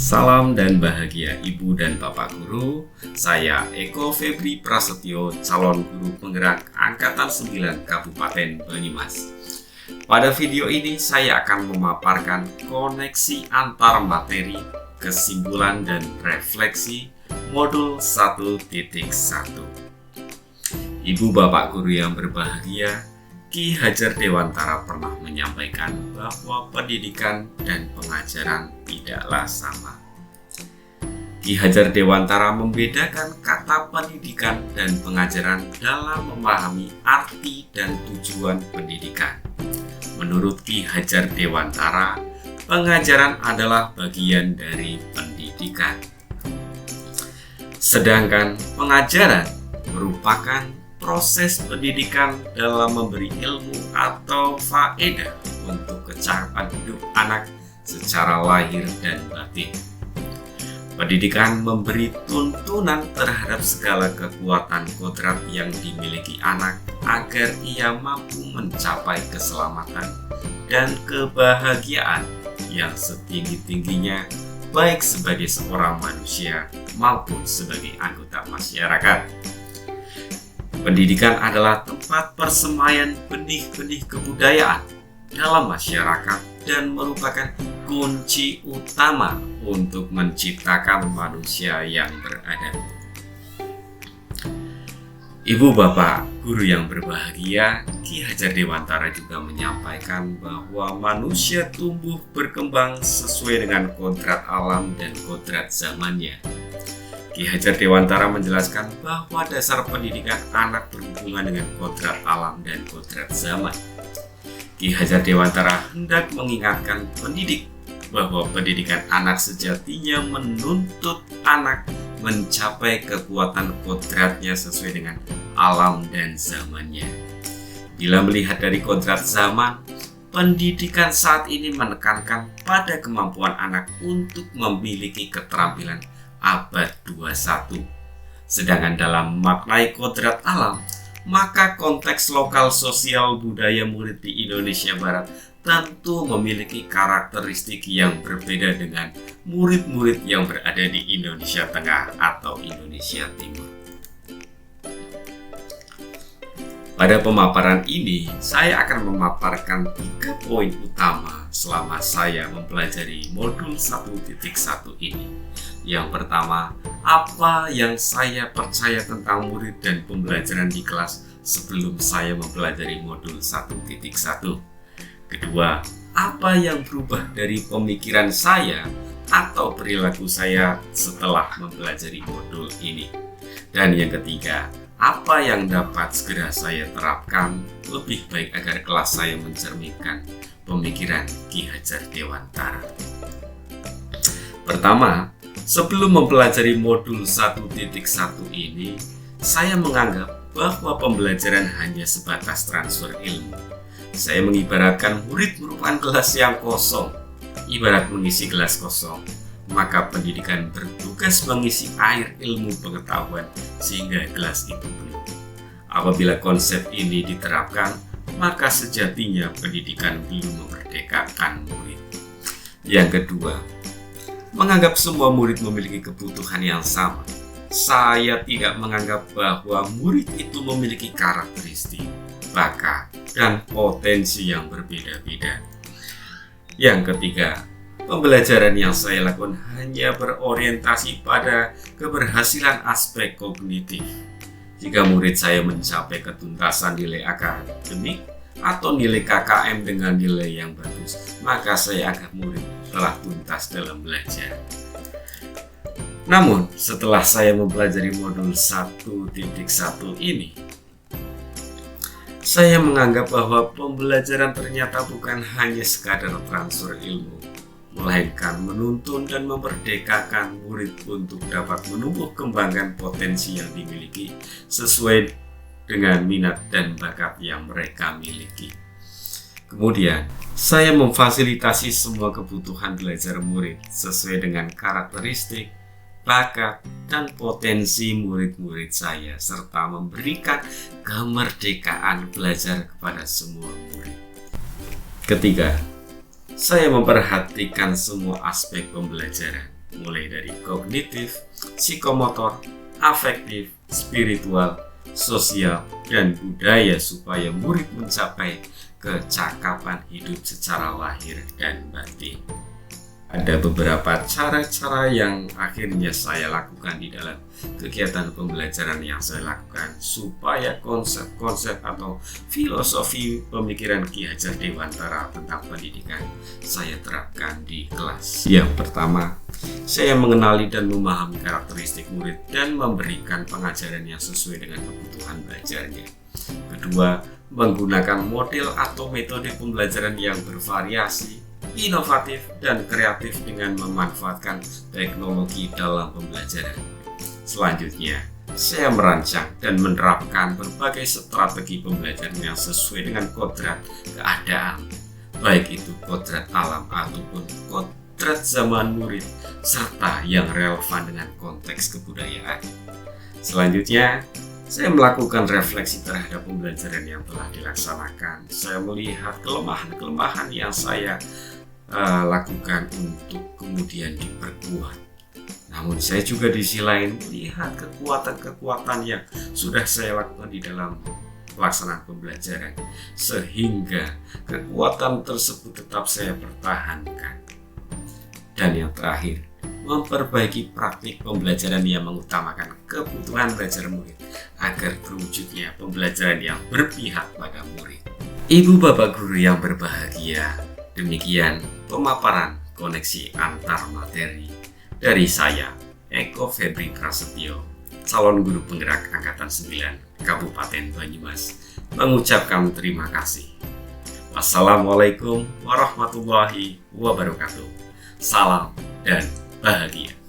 Salam dan bahagia Ibu dan Bapak Guru. Saya Eko Febri Prasetyo, calon guru penggerak Angkatan 9 Kabupaten Banyumas. Pada video ini saya akan memaparkan koneksi antar materi, kesimpulan dan refleksi modul 1.1. Ibu Bapak Guru yang berbahagia, Ki Hajar Dewantara pernah menyampaikan bahwa pendidikan dan pengajaran tidaklah sama. Ki Hajar Dewantara membedakan kata pendidikan dan pengajaran dalam memahami arti dan tujuan pendidikan. Menurut Ki Hajar Dewantara, pengajaran adalah bagian dari pendidikan. Sedangkan pengajaran merupakan proses pendidikan dalam memberi ilmu atau faedah untuk kecakapan hidup anak secara lahir dan batin. Pendidikan memberi tuntunan terhadap segala kekuatan kodrat yang dimiliki anak agar ia mampu mencapai keselamatan dan kebahagiaan yang setinggi-tingginya baik sebagai seorang manusia maupun sebagai anggota masyarakat. Pendidikan adalah tempat persemaian benih-benih kebudayaan dalam masyarakat dan merupakan kunci utama untuk menciptakan manusia yang beradab. Ibu Bapak Guru yang berbahagia, Ki Hajar Dewantara juga menyampaikan bahwa manusia tumbuh berkembang sesuai dengan kodrat alam dan kodrat zamannya. Ki Hajar Dewantara menjelaskan bahwa dasar pendidikan anak berhubungan dengan kodrat alam dan kodrat zaman. Ki Hajar Dewantara hendak mengingatkan pendidik bahwa pendidikan anak sejatinya menuntut anak mencapai kekuatan kodratnya sesuai dengan alam dan zamannya. Bila melihat dari kodrat zaman, pendidikan saat ini menekankan pada kemampuan anak untuk memiliki keterampilan abad 21. Sedangkan dalam maknai kodrat alam, maka konteks lokal sosial budaya murid di Indonesia Barat tentu memiliki karakteristik yang berbeda dengan murid-murid yang berada di Indonesia Tengah atau Indonesia Timur. Pada pemaparan ini, saya akan memaparkan 3 poin utama selama saya mempelajari modul 1.1 ini. Yang pertama, apa yang saya percaya tentang murid dan pembelajaran di kelas sebelum saya mempelajari modul 1.1. Kedua, apa yang berubah dari pemikiran saya atau perilaku saya setelah mempelajari modul ini. Dan yang ketiga, apa yang dapat segera saya terapkan lebih baik agar kelas saya mencerminkan pemikiran Ki Hajar Dewantara. Pertama, sebelum mempelajari modul 1.1 ini, saya menganggap bahwa pembelajaran hanya sebatas transfer ilmu. Saya mengibaratkan murid merupakan gelas yang kosong. Ibarat mengisi gelas kosong, maka pendidikan bertugas mengisi air ilmu pengetahuan sehingga gelas itu penuh. Apabila konsep ini diterapkan, maka sejatinya pendidikan belum memerdekakan murid. Yang kedua, menganggap semua murid memiliki kebutuhan yang sama. Saya tidak menganggap bahwa murid itu memiliki karakteristik, bakat, dan potensi yang berbeda-beda. Yang ketiga, pembelajaran yang saya lakukan hanya berorientasi pada keberhasilan aspek kognitif. Jika murid saya mencapai ketuntasan nilai akademik atau nilai KKM dengan nilai yang bagus, maka saya anggap murid telah tuntas dalam belajar. Namun, setelah saya mempelajari modul 1.1 ini, saya menganggap bahwa pembelajaran ternyata bukan hanya sekadar transfer ilmu, melainkan menuntun dan memerdekakan murid untuk dapat menumbuh kembangkan potensi yang dimiliki sesuai dengan minat dan bakat yang mereka miliki. Kemudian, saya memfasilitasi semua kebutuhan belajar murid sesuai dengan karakteristik, bakat, dan potensi murid-murid saya, serta memberikan kemerdekaan belajar kepada semua murid. Ketiga, saya memperhatikan semua aspek pembelajaran, mulai dari kognitif, psikomotor, afektif, spiritual, sosial, dan budaya supaya murid mencapai kecakapan hidup secara lahir dan batin. Ada beberapa cara-cara yang akhirnya saya lakukan di dalam kegiatan pembelajaran yang saya lakukan supaya konsep-konsep atau filosofi pemikiran Ki Hajar Dewantara tentang pendidikan saya terapkan di kelas. Yang pertama, saya mengenali dan memahami karakteristik murid dan memberikan pengajaran yang sesuai dengan kebutuhan belajarnya. Kedua, menggunakan model atau metode pembelajaran yang bervariasi, inovatif, dan kreatif dengan memanfaatkan teknologi dalam pembelajaran. Selanjutnya, saya merancang dan menerapkan berbagai strategi pembelajaran yang sesuai dengan kodrat keadaan, baik itu kodrat alam ataupun kodrat zaman murid, serta yang relevan dengan konteks kebudayaan. Selanjutnya, saya melakukan refleksi terhadap pembelajaran yang telah dilaksanakan. Saya melihat kelemahan-kelemahan yang saya lakukan untuk kemudian diperkuat. Namun saya juga di sisi lain melihat kekuatan-kekuatan yang sudah saya lakukan di dalam pelaksanaan pembelajaran, sehingga kekuatan tersebut tetap saya pertahankan. Dan yang terakhir, memperbaiki praktik pembelajaran yang mengutamakan kebutuhan belajar murid agar terwujudnya pembelajaran yang berpihak pada murid. Ibu bapak guru yang berbahagia, demikian pemaparan koneksi antar materi dari saya, Eko Febri Prasetyo, calon guru penggerak Angkatan 9 Kabupaten Banyumas, mengucapkan terima kasih. Wassalamualaikum warahmatullahi wabarakatuh. Salam dan bahagia.